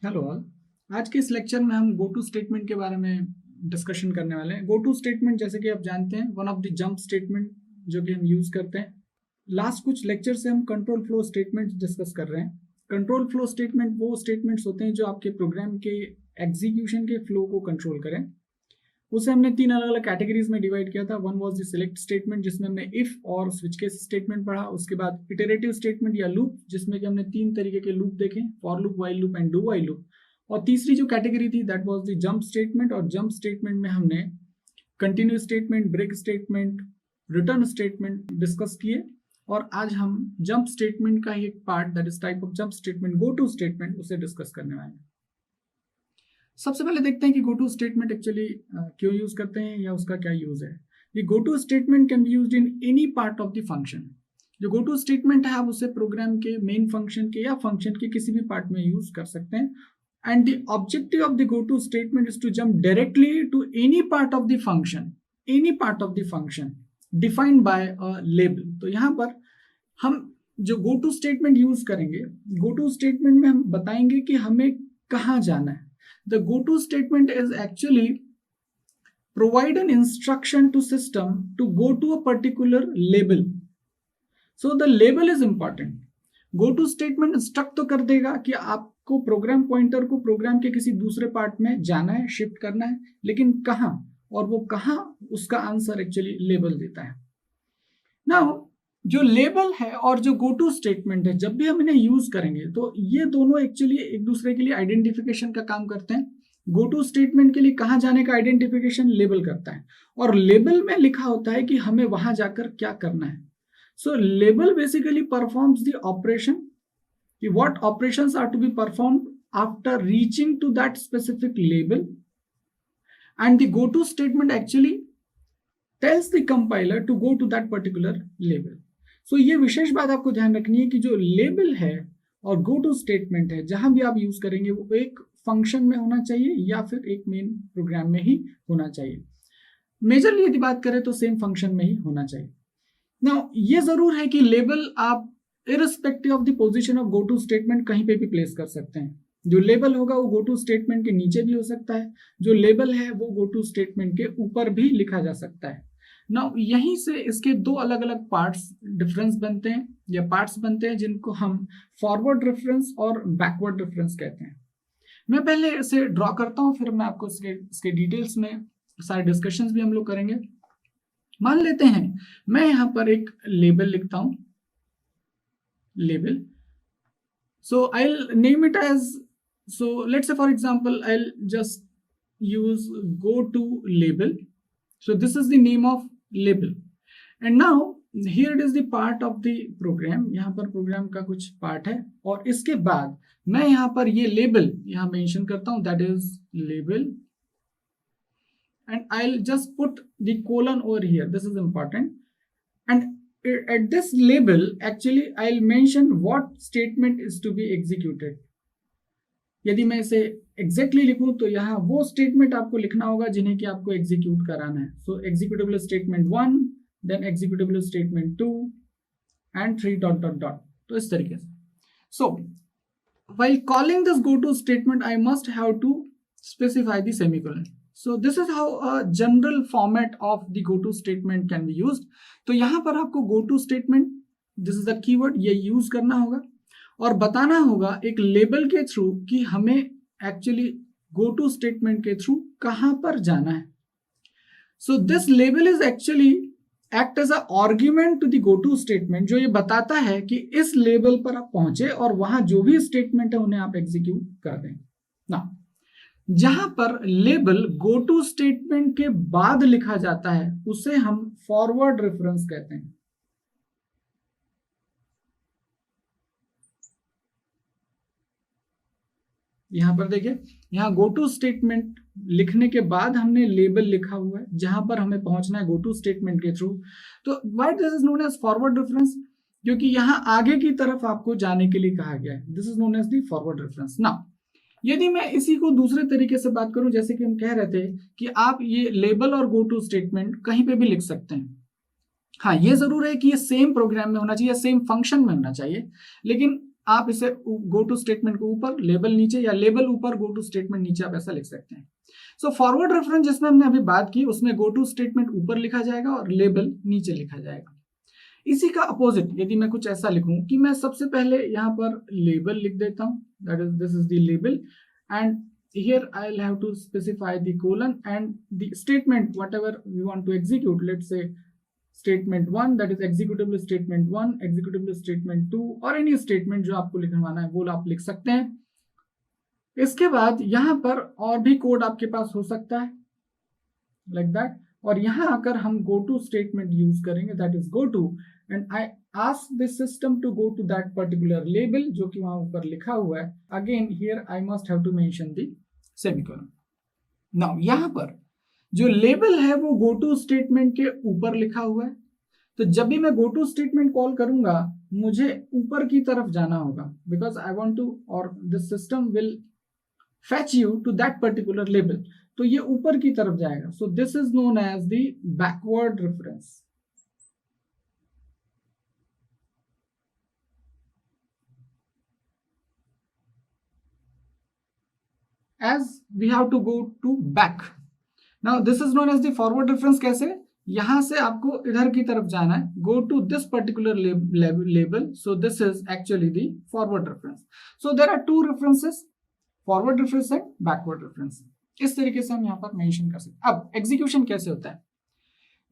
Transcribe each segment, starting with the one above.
Hello all. आज के इस लेक्चर में हम गो टू स्टेटमेंट के बारे में डिस्कशन करने वाले हैं। गो टू स्टेटमेंट जैसे कि आप जानते हैं one of the jump statement जो कि हम यूज करते हैं। लास्ट कुछ लेक्चर से हम कंट्रोल फ्लो स्टेटमेंट डिस्कस कर रहे हैं। कंट्रोल फ्लो स्टेटमेंट वो स्टेटमेंट्स होते हैं जो आपके प्रोग्राम के एग्जीक्यूशन के फ्लो को कंट्रोल करें। उसे हमने तीन अलग अलग कैटेगरीज में डिवाइड किया था। One was the select statement जिसमें हमने इफ और स्विच केस स्टेटमेंट पढ़ा। उसके बाद इटरेटिव स्टेटमेंट या लूप जिसमें कि हमने तीन तरीके के लूप देखे, for loop, while loop and do while loop. और तीसरी जो कैटेगरी थी that was the jump statement. और जंप स्टेटमेंट में हमने continue statement, break statement, return statement discuss किए। और आज हम जंप स्टेटमेंट का ही एक part that is type of jump statement, go to statement, उसे डिस्कस करने वाले हैं। सबसे पहले देखते हैं कि गो टू स्टेटमेंट एक्चुअली क्यों यूज करते हैं या उसका क्या यूज है। ये go to statement can be used in any part of the function. जो गो टू स्टेटमेंट है आप उसे प्रोग्राम के मेन फंक्शन के या फंक्शन के किसी भी पार्ट में यूज कर सकते हैं। And the objective of the go to statement is to jump directly to any part of the function, any part of the function defined by a label. तो यहाँ पर हम जो गो टू स्टेटमेंट यूज करेंगे, गो to statement में हम बताएंगे कि हमें कहाँ जाना है। The go-to statement is actually provide an instruction to system to go to a particular label. So the label is important. Go-to statement instruct तो कर देगा कि आपको प्रोग्राम पॉइंटर को प्रोग्राम के किसी दूसरे पार्ट में जाना है, शिफ्ट करना है, लेकिन कहाँ और वो कहाँ, उसका आंसर एक्चुअली लेबल देता है। नाउ जो लेबल है और जो गो टू स्टेटमेंट है, जब भी हम इन्हें यूज करेंगे तो ये दोनों एक्चुअली एक दूसरे के लिए आइडेंटिफिकेशन का काम करते हैं। गो टू स्टेटमेंट के लिए कहाँ जाने का आइडेंटिफिकेशन लेबल करता है और लेबल में लिखा होता है कि हमें वहां जाकर क्या करना है। So label basically performs the operation कि what operations are to be performed after reaching to that specific label and the go to statement actually tells the compiler to go to that particular label. So ये विशेष बात आपको ध्यान रखनी है कि जो label है और गो टू स्टेटमेंट है जहां भी आप यूज करेंगे वो एक फंक्शन में होना चाहिए या फिर एक मेन प्रोग्राम में ही होना चाहिए। मेजरली यदि बात करें तो सेम फंक्शन में ही होना चाहिए। नाउ ये जरूर है कि लेबल आप irrespective of the position of go to statement कहीं पे भी प्लेस कर सकते हैं। जो लेबल होगा वो गो टू स्टेटमेंट के नीचे भी हो सकता है, जो लेबल है वो गो टू स्टेटमेंट के ऊपर भी लिखा जा सकता है। नाउ यहीं से इसके दो अलग अलग पार्ट्स डिफरेंस बनते हैं या पार्ट्स बनते हैं जिनको हम फॉरवर्ड रेफरेंस और बैकवर्ड रेफरेंस कहते हैं। मैं पहले इसे ड्रॉ करता हूं, फिर मैं आपको इसके डिटेल्स में सारे डिस्कशंस भी हम लोग करेंगे। मान लेते हैं मैं यहां पर एक लेबल लिखता हूं, label. So I will name it as, so let's say for example I'll just use go to label. So this is the name of label and now here it is the part of the program. यहाँ पर programme का कुछ part है और इसके बाद मैं यहाँ पर ये लेबल यहाँ मेंशन करता हूँ, that is label, and I'll just put the colon over here. This is important, and at this label actually I'll mention what statement is to be executed. यदि मैं इसे एग्जैक्टली लिखूं तो यहाँ वो स्टेटमेंट आपको लिखना होगा जिन्हें कि आपको एग्जीक्यूट कराना है। So executable statement 1, then executable statement 2 and 3 dot dot dot. तो इस तरीके से। So while calling this go to statement I must have to specify the semicolon. So this is how a general format of the go to statement can be used. तो यहाँ पर आपको go to statement, this is the keyword, ये use करना होगा और बताना होगा एक लेबल के थ्रू कि हमें एक्चुअली गो टू स्टेटमेंट के थ्रू कहां पर जाना है। So this label is actually act as a argument to the go to statement, जो ये बताता है कि इस लेबल पर आप पहुंचे और वहां जो भी स्टेटमेंट है उन्हें आप एग्जीक्यूट कर दें ना। जहां पर लेबल गो टू स्टेटमेंट के बाद लिखा जाता है उसे हम फॉरवर्ड रेफरेंस कहते हैं। यहां पर देखिए, यहाँ गो टू स्टेटमेंट लिखने के बाद हमने लेबल लिखा हुआ है जहां पर हमें पहुंचना है गो टू स्टेटमेंट के थ्रू। तो why this is known as forward reference, क्योंकि यहाँ आगे की तरफ आपको जाने के लिए कहा गया है। This is known as the forward reference. Now यदि मैं इसी को दूसरे तरीके से बात करूं, जैसे कि हम कह रहे थे कि आप ये लेबल और गो टू स्टेटमेंट कहीं पे भी लिख सकते हैं। हाँ, ये जरूर है कि ये सेम प्रोग्राम में होना चाहिए, सेम फंक्शन में होना चाहिए, लेकिन आप इसे गो टू स्टेटमेंट को ऊपर, लेबल नीचे, या लेबल ऊपर गो टू स्टेटमेंट नीचे, आप ऐसा लिख सकते हैं। सो फॉरवर्ड रेफरेंस जिसमें हमने अभी बात की, उसमें गो टू स्टेटमेंट ऊपर लिखा जाएगा और लेबल नीचे लिखा जाएगा। इसी का अपोजिट यदि मैं कुछ ऐसा लिखूं कि मैं सबसे पहले यहाँ पर लेबल लिख देता हूं, that is this is the label, and here I'll have to specify the colon and the statement whatever we want to execute. Let's say statement 1, that is executable statement 1, executable statement 2, और any statement जो आपको लिखवाना है वो आप लिख सकते हैं। इसके बाद यहाँ पर और भी कोड आपके पास हो सकता है लाइक दैट, और यहाँ आकर हम गो टू स्टेटमेंट यूज करेंगे, that is go to, and I ask this system to go to that particular label जो कि वहां ऊपर लिखा हुआ है। Again here I must have to mention the semicolon. Now यहाँ पर जो लेबल है वो गो टू स्टेटमेंट के ऊपर लिखा हुआ है, तो जब भी मैं गो टू स्टेटमेंट कॉल करूंगा मुझे ऊपर की तरफ जाना होगा, बिकॉज आई वांट टू, और this system will fetch you to that particular label, तो ये ऊपर की तरफ जाएगा। So this is known as the backward reference. as we have to go to back, now this is known as the forward reference। कैसे? यहां से आपको इधर की तरफ जाना है, go to this particular label, so this is actually the forward reference। so there are two references, forward reference and backward reference. इस तरीके से हम यहाँ पर मेंशन कर सकते हैं। अब एग्जीक्यूशन कैसे होता है?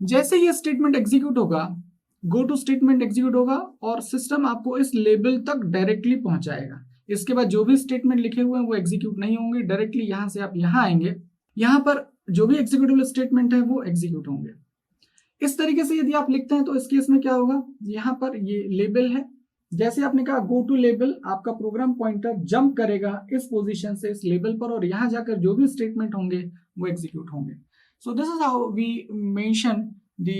जैसे ये स्टेटमेंट एग्जीक्यूट होगा, गो टू स्टेटमेंट एग्जीक्यूट होगा और सिस्टम आपको इस लेबल तक डायरेक्टली पहुंचाएगा। इसके बाद जो भी स्टेटमेंट लिखे हुए हैं वो एग्जीक्यूट नहीं होंगे, डायरेक्टली यहां से आप यहां आएंगे, यहां पर जो भी एग्जीक्यूटेबल स्टेटमेंट है वो एग्जीक्यूट होंगे। इस तरीके से यदि आप लिखते हैं तो इस केस में क्या होगा, यहाँ पर ये लेबल है, जैसे आपने कहा गो टू लेबल, आपका प्रोग्राम पॉइंटर जंप करेगा इस पोजीशन से इस लेबल पर, और यहां जाकर जो भी स्टेटमेंट होंगे वो एग्जीक्यूट होंगे। So this is how we mention the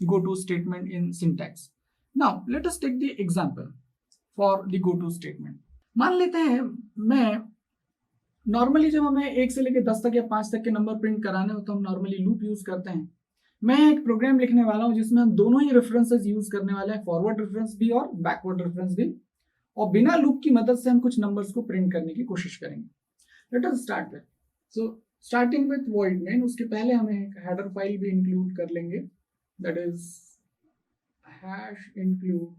go to statement in syntax. Now let us take the example for the go to statement. मान लेते हैं मैं नॉर्मली जब हमें 1 से लेकर 10 तक या 5 तक के नंबर प्रिंट कराने हो तो हम नॉर्मली लूप यूज करते हैं। मैं एक प्रोग्राम लिखने वाला हूं जिसमें हम दोनों ही रेफरेंसेस यूज करने वाले हैं, फॉरवर्ड रेफरेंस भी और बैकवर्ड रेफरेंस भी, और बिना लूप की मदद से हम कुछ नंबर्स को प्रिंट करने की कोशिश करेंगे। Let us start with, so starting with void main. उसके पहले हमें एक हेडर फाइल भी इंक्लूड कर लेंगे, that is hash include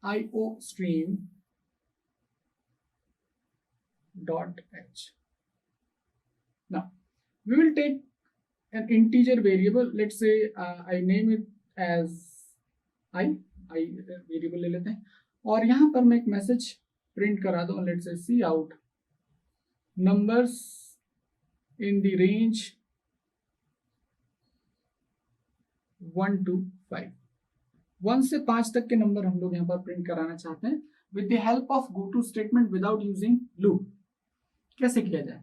iostream .h। now we will take an integer variable, let's say I name it as I variable ले लेते हैं, और यहां पर मैं एक मैसेज प्रिंट करा दूं, let's say C out numbers in the range 1 to 5। 1 से 5 तक के नंबर हम लोग यहाँ पर प्रिंट कराना चाहते हैं with the help of go to statement without using loop. कैसे किया जाए?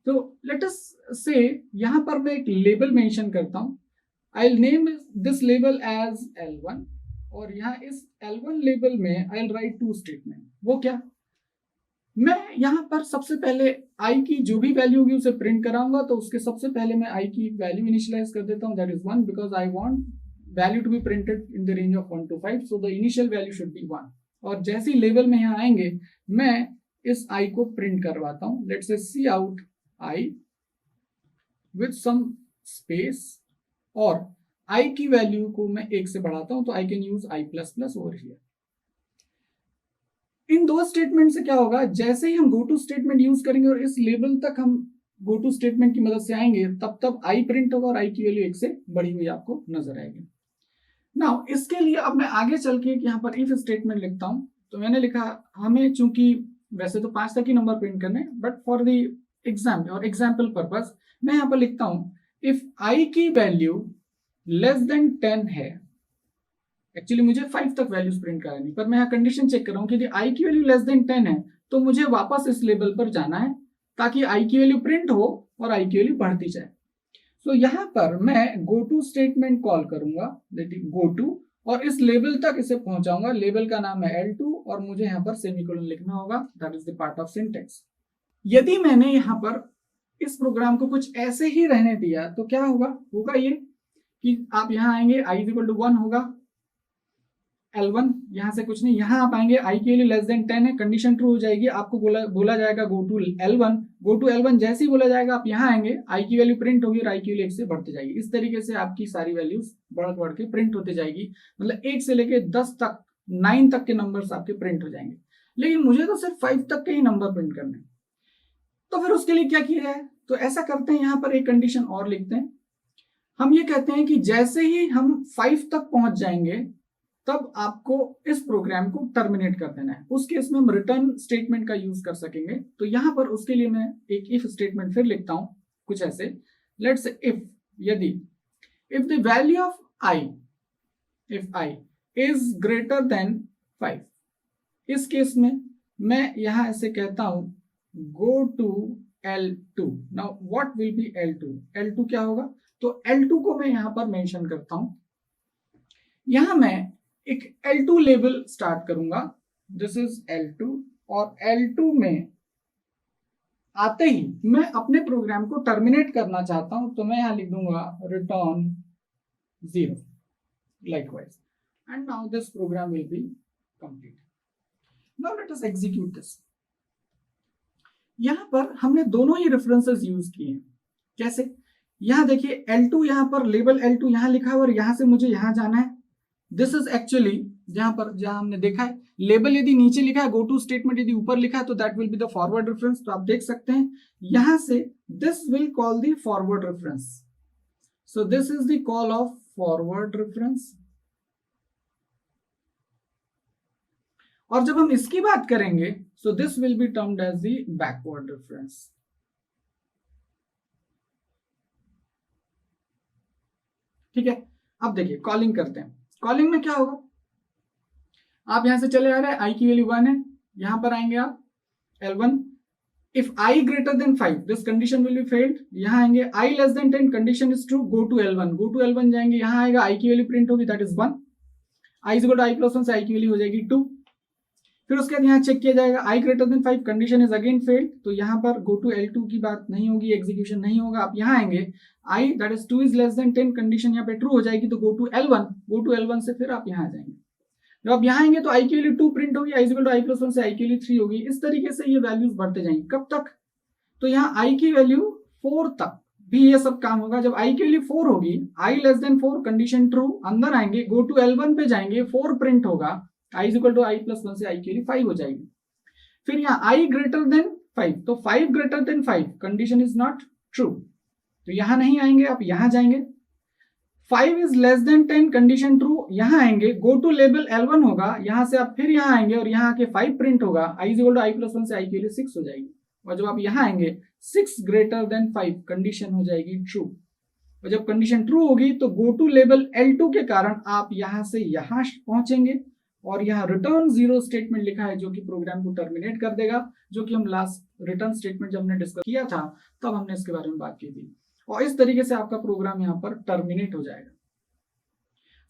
तो लेट अस से यहां पर मैं एक लेबल मेंशन करता हूं, I will name this label as L1, और यहाँ इस L1 लेबल में आई विल राइट 2 स्टेटमेंट। वो क्या? मैं यहाँ पर सबसे पहले i की जो भी वैल्यू होगी उसे प्रिंट कराऊंगा, तो उसके सबसे पहले मैं i की वैल्यू इनिशियलाइज कर देता हूँ, that is 1, because I want value to be printed in the range of 1 to 5, so the initial value should be 1। और जैसे ही लेबल में यहाँ आएंगे मैं इस i को प्रिंट करवाता हूँ, let's say C out i with some space, और i की वैल्यू को मैं 1 से बढ़ाता हूं, तो I can use i++ over here. इन दो स्टेटमेंट से क्या होगा, जैसे ही हम गो टू स्टेटमेंट यूज करेंगे और इस लेबल तक हम गो टू स्टेटमेंट की मदद से आएंगे, तब तब i प्रिंट होगा और i की वैल्यू 1 से बढ़ी हुई आपको नजर आएगी। नाउ इसके लिए अब मैं आगे चल के यहाँ पर इफ स्टेटमेंट लिखता हूं, तो मैंने लिखा हमें चूंकि वैसे तो 5 तक ही नंबर प्रिंट करने, बट फॉर द एग्जाम और एग्जाम्पल पर्पस मैं यहाँ पर लिखता हूं इफ i की वैल्यू लेस देन 10 है, एक्चुअली मुझे 5 तक वैल्यूज प्रिंट करानी, पर मैं यहाँ कंडीशन चेक कर रहा हूँ कि यदि i की वैल्यू लेस देन 10 है तो मुझे वापस इस लेवल पर जाना है ताकि i की वैल्यू प्रिंट हो और i की वैल्यू बढ़ती जाए। सो यहाँ पर मैं गो टू स्टेटमेंट कॉल करूंगा, गो टू, और इस लेवल तक इसे पहुंचाऊंगा। लेवल का नाम है L2 और मुझे यहाँ पर सेमीकोलन लिखना होगा, that is the part of syntax. यदि मैंने यहाँ पर इस प्रोग्राम को कुछ ऐसे ही रहने दिया तो क्या होगा ये कि आप यहाँ आएंगे i = 1 होगा, L1, यहाँ से कुछ नहीं, यहाँ आप आएंगे i की वैल्यू लेस देन 10 है, कंडीशन ट्रू हो जाएगी, आपको बोला जाएगा गो टू L1, जैसे ही बोला जाएगा आप यहाँ आएंगे, i की वैल्यू प्रिंट होगी और i की वैल्यू 1 से बढ़ती जाएगी। इस तरीके से आपकी सारी वैल्यूज बढ़ के प्रिंट होती जाएगी, मतलब 1 से लेके 10 तक 9 तक के नंबर्स आपके प्रिंट हो जाएंगे। लेकिन मुझे तो सिर्फ 5 तक के ही नंबर प्रिंट करने, तो फिर उसके लिए क्या किया जाए? तो ऐसा करते हैं, यहाँ पर एक कंडीशन और लिखते हैं। हम ये कहते हैं कि जैसे ही हम 5 तक पहुंच जाएंगे तब आपको इस प्रोग्राम को टर्मिनेट कर देना है। उस केस में हम रिटर्न स्टेटमेंट का यूज कर सकेंगे। तो यहां पर उसके लिए मैं एक इफ स्टेटमेंट फिर लिखता हूं कुछ ऐसे, let's say if the value of i is greater than 5, इस केस में मैं यहां ऐसे कहता हूं go to L2। Now what will be L2 क्या होगा? तो L2 को मैं यहां पर मेंशन करता हूं। यहां मैं एक L2 लेबल स्टार्ट करूंगा, दिस इज L2, और L2 में आते ही मैं अपने प्रोग्राम को टर्मिनेट करना चाहता हूं, तो मैं यहां लिख दूंगा return 0 likewise, and now this program will be complete. Now let us execute this. यहां पर हमने दोनों ही रेफरेंसेस यूज किए हैं। कैसे? यहां देखिए L2, यहां पर लेबल L2 यहां लिखा है और यहां से मुझे यहां जाना है। दिस इज एक्चुअली जहां हमने देखा है लेबल यदि नीचे लिखा है, गो टू स्टेटमेंट यदि ऊपर लिखा है, तो that will be the forward reference. तो आप देख सकते हैं यहां से this will call the forward reference. So this is the call of forward reference. और जब हम इसकी बात करेंगे, so this will be termed as the backward reference. ठीक है, अब देखिए कॉलिंग करते हैं। कॉलिंग में क्या होगा? आप यहां से चले आ रहे हैं, i की वैल्यू 1 है, यहां पर आएंगे आप L1, if i greater than 5 this condition will be failed. यहां आएंगे i less than 10 condition is true, go to L1 जाएंगे, यहां आएगा i की वैल्यू प्रिंट होगी, that is 1, i is equal to i plus 1 से i की value हो जाएगी 2। फिर उसके बाद यहाँ चेक किया जाएगा i greater than 5 condition is again failed, तो यहाँ पर गो टू L2 की बात नहीं होगी, एग्जीक्यूशन नहीं होगा। आप यहाँ आएंगे i that is 2 is less than 10 condition यहाँ पे ट्रू हो जाएगी, तो गो टू L1 से फिर आप यहाँ आ जाएंगे। जब आप यहाँ आएंगे तो i की वैल्यू 2 प्रिंट होगी, i is equal to i plus 1 से i की वैल्यू 3 होगी। इस तरीके से ये वैल्यूज बढ़ते जाएंगे। कब तक? तो यहाँ i की वैल्यू 4 तक भी ये सब काम होगा। जब i की वैल्यू 4 होगी, i less then 4 condition true, अंदर आएंगे, गो टू L1 पे जाएंगे, 4 प्रिंट होगा, i is equal to i plus 1 से i की वैल्यू 5 हो जाएगी। फिर यहाँ i ग्रेटर देन 5, तो 5 greater than 5 condition is not true, तो यहां नहीं आएंगे, आप यहां जाएंगे। 5 is less than 10 condition true, यहां आएंगे, गो टू लेबल L1 होगा, यहां से आप फिर यहां आएंगे और यहां आके 5 प्रिंट होगा, i is equal to i plus 1 से i की वैल्यू 6 हो जाएगी। और जब आप यहां आएंगे 6 ग्रेटर देन 5 कंडीशन हो जाएगी ट्रू, और जब कंडीशन ट्रू होगी तो गो टू लेबल L2 के कारण आप यहां से यहां पहुंचेंगे और यहाँ रिटर्न 0 स्टेटमेंट लिखा है जो कि प्रोग्राम को टर्मिनेट कर देगा, जो कि हम लास्ट रिटर्न स्टेटमेंट जब हमने डिस्कस किया था तब हमने इसके बारे में बात की थी। और इस तरीके से आपका प्रोग्राम यहाँ पर टर्मिनेट हो जाएगा।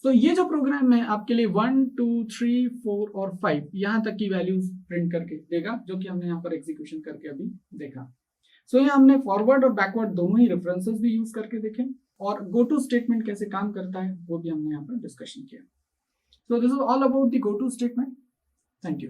तो ये जो प्रोग्राम है आपके लिए 1 2 3 4 और 5 यहाँ तक की वैल्यूज प्रिंट करके देगा, जो कि हमने यहाँ पर एग्जीक्यूशन करके अभी देखा। सो यहाँ हमने फॉरवर्ड और बैकवर्ड दोनों ही रेफरेंसेस भी यूज करके देखे, और गो टू स्टेटमेंट कैसे काम करता है वो भी हमने यहाँ पर डिस्कशन किया। So this is all about the go to statement. Thank you.